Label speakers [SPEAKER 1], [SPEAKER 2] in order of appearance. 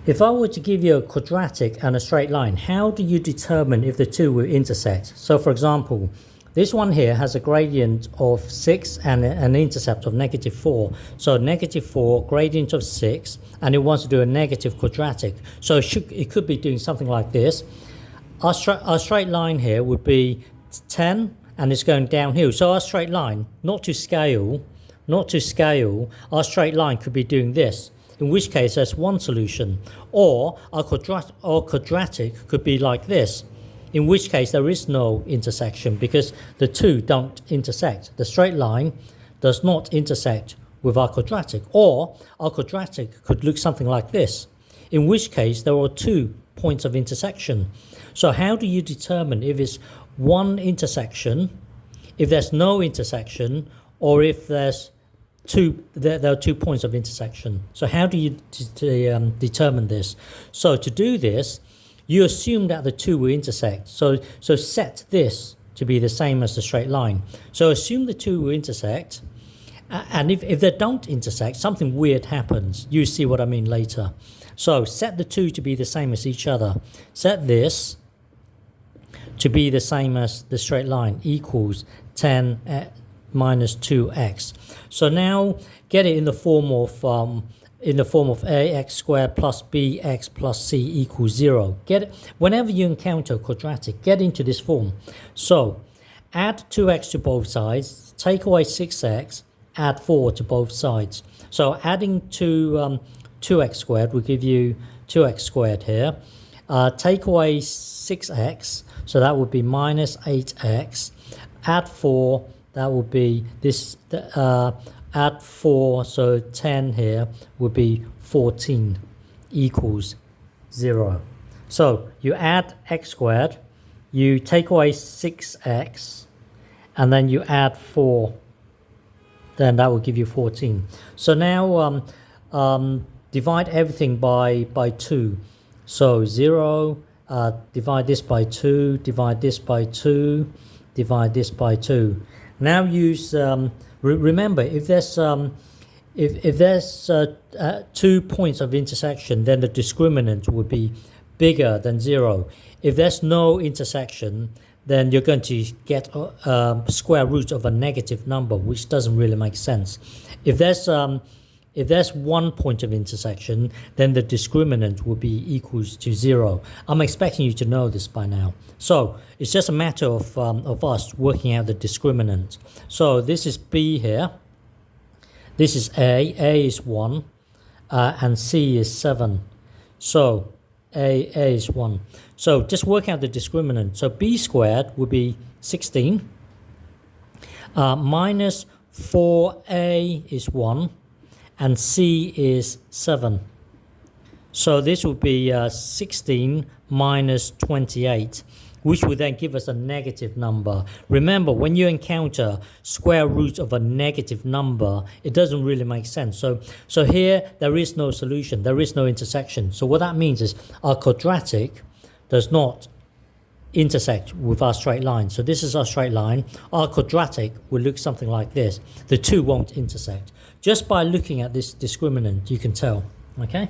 [SPEAKER 1] If I were to give you a quadratic and a straight line, how do you determine if the two will intersect? So for example, this one here has a gradient of 6 and an intercept of -4. So -4, gradient of 6, and it wants to do a negative quadratic. So it could be doing something like this. Our straight line here would be 10, and it's going downhill. So our straight line, not to scale, our straight line could be doing this. In which case that's one solution. Or our quadratic could be like this. In which case there is no intersection because the two don't intersect. The straight line does not intersect with our quadratic. Or our quadratic could look something like this. In which case there are 2 points of intersection. So how do you determine if it's one intersection, if there's no intersection, or if there's there are 2 points of intersection? So how do you determine this? So to do this, you assume that the two will intersect. So set this to be the same as the straight line. So assume the two will intersect, and if they don't intersect, something weird happens. You see what I mean later. So set the two to be the same as each other. Set this to be the same as the straight line, equals 10 minus 2x. So now get it in the form of ax squared plus bx plus c equals 0. Get it whenever you encounter a quadratic, get into this form. So add 2x to both sides, take away 6x, add 4 to both sides. So adding to 2x squared will give you 2x squared here. Take away 6x, so that would be minus 8x. Add 4, that would be this. Add 4, so 10 here would be 14 equals 0. So you add x squared, you take away 6x, and then you add 4, then that will give you 14. So now divide everything by 2. So 0, divide this by 2, divide this by 2, divide this by 2. Now use, remember, if there's 2 points of intersection, then the discriminant would be bigger than 0. If there's no intersection, then you're going to get square root of a negative number, which doesn't really make sense. If there's 1 point of intersection, then the discriminant will be equals to 0. I'm expecting you to know this by now. So it's just a matter of us working out the discriminant. So this is B here. This is A is 1, and C is 7. So A is 1. So just work out the discriminant. So B squared would be 16. Minus 4A is 1. And C is 7. So this would be 16 minus 28, which would then give us a negative number. Remember, when you encounter square root of a negative number, it doesn't really make sense. So here, there is no solution. There is no intersection. So what that means is our quadratic does not intersect with our straight line. So this is our straight line. Our quadratic will look something like this. The two won't intersect. Just by looking at this discriminant, you can tell. Okay.